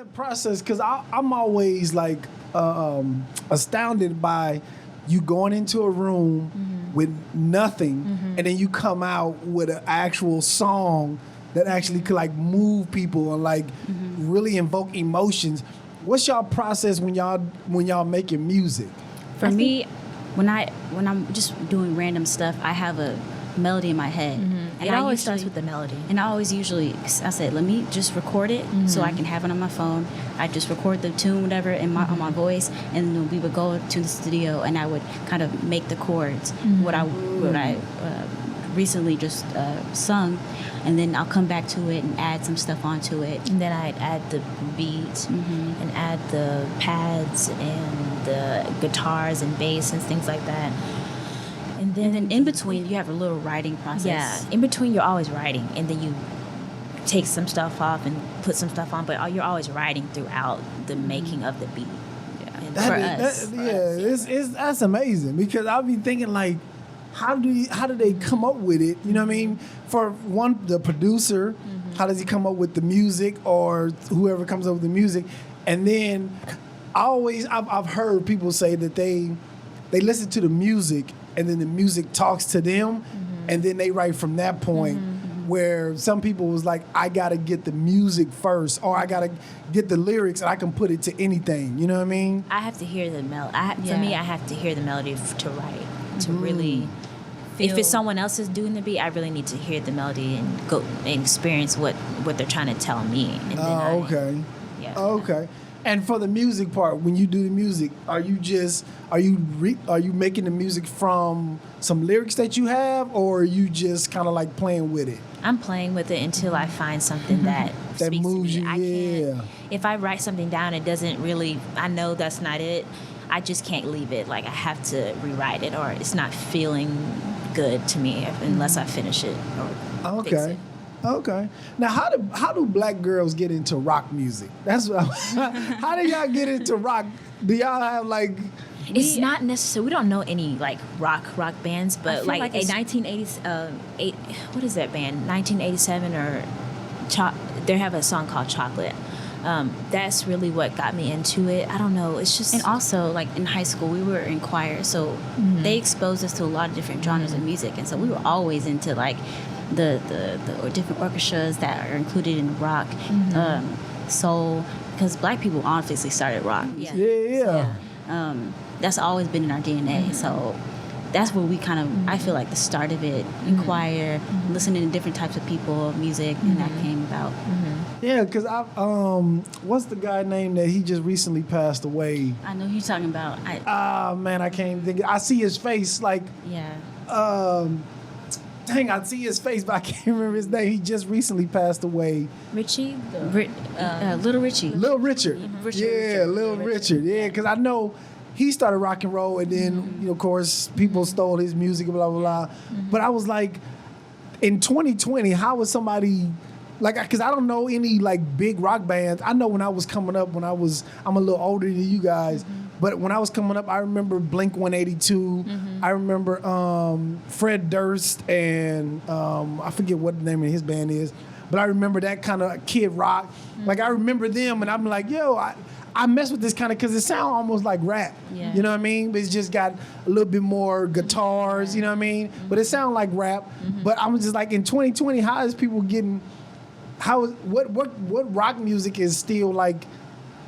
that process? Because I'm always like astounded by you going into a room with nothing, and then you come out with an actual song that actually could like move people and like really invoke emotions. What's y'all process when y'all making music? For me, when I'm just doing random stuff, I have a melody in my head. And it always starts with the melody. And I said, let me just record it so I can have it on my phone. I just record the tune, whatever, on my voice, and then we would go to the studio and I would kind of make the chords, what I recently just sung, and then I'll come back to it and add some stuff onto it. And then I'd add the beat and add the pads and the guitars and bass and things like that. And then in between, you have a little writing process. Yeah, in between you're always writing, and then you take some stuff off and put some stuff on, but you're always writing throughout the making of the beat. Yeah. That's amazing, because I'll be thinking like, how do they come up with it? You know what I mean? For one, the producer, how does he come up with the music, or whoever comes up with the music? And then I've heard people say that they listen to the music and then the music talks to them, and then they write from that point. Where some people was like, I gotta get the music first, or I gotta get the lyrics, and I can put it to anything. You know what I mean? I have to hear the melody. For me, I have to hear the melody to write, to really. If it's someone else is doing the beat, I really need to hear the melody and go and experience what they're trying to tell me. And then okay. Yeah. Okay. And for the music part, when you do the music, are you making the music from some lyrics that you have, or are you just kind of like playing with it? I'm playing with it until I find something that speaks moves to me. you. I can't. If I write something down, it doesn't really. I know that's not it. I just can't leave it. Like I have to rewrite it, or it's not feeling good to me unless I finish it or fix it. Okay. Now, how do black girls get into rock music? That's what how do y'all get into rock? Do y'all have like? It's not necessary. We don't know any like rock bands, but like a 1980s. what is that band? 1987 or they have a song called Chocolate. That's really what got me into it. I don't know. It's just, And also, like in high school, we were in choir, so they exposed us to a lot of different genres of music, and so we were always into like the different orchestras that are included in rock, soul, because black people obviously started rock. Yeah. That's always been in our DNA. So that's where we kind of, I feel like the start of it, in choir, listening to different types of people, music, and that came about. Yeah, because what's the guy name that he just recently passed away? I know who you're talking about. Man, I can't think. I see his face like. Yeah. Dang, I see his face, but I can't remember his name. He just recently passed away. Richie, Little Richie. Little Richard. Richard. Little Richard. Yeah, because I know he started rock and roll, and then, of course, people stole his music, blah, blah, blah. But I was like, in 2020, how was somebody, like, because I don't know any, like, big rock bands. I know when I was coming up, I'm a little older than you guys, but when I was coming up, I remember Blink-182. I remember Fred Durst, and I forget what the name of his band is, but I remember that kind of Kid Rock. Like, I remember them, and I'm like, yo, I mess with this kind of, because it sounds almost like rap. Yeah. You know what I mean? But it's just got a little bit more guitars, you know what I mean? But it sounds like rap. But I'm just like, in 2020, how is people getting, what rock music is still like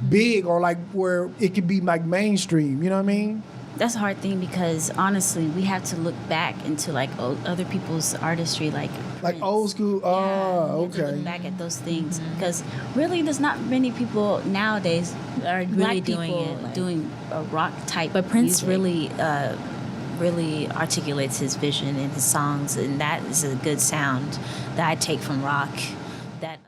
big, or like where it could be like mainstream, you know what I mean? That's a hard thing, because honestly, we have to look back into like other people's artistry, like Prince. Old school. Yeah, Oh, we have to okay. look back at those things, because really, there's not many people nowadays are Really black doing people it, like- doing a rock type. But Prince music. really articulates his vision in his songs, and that is a good sound that I take from rock. That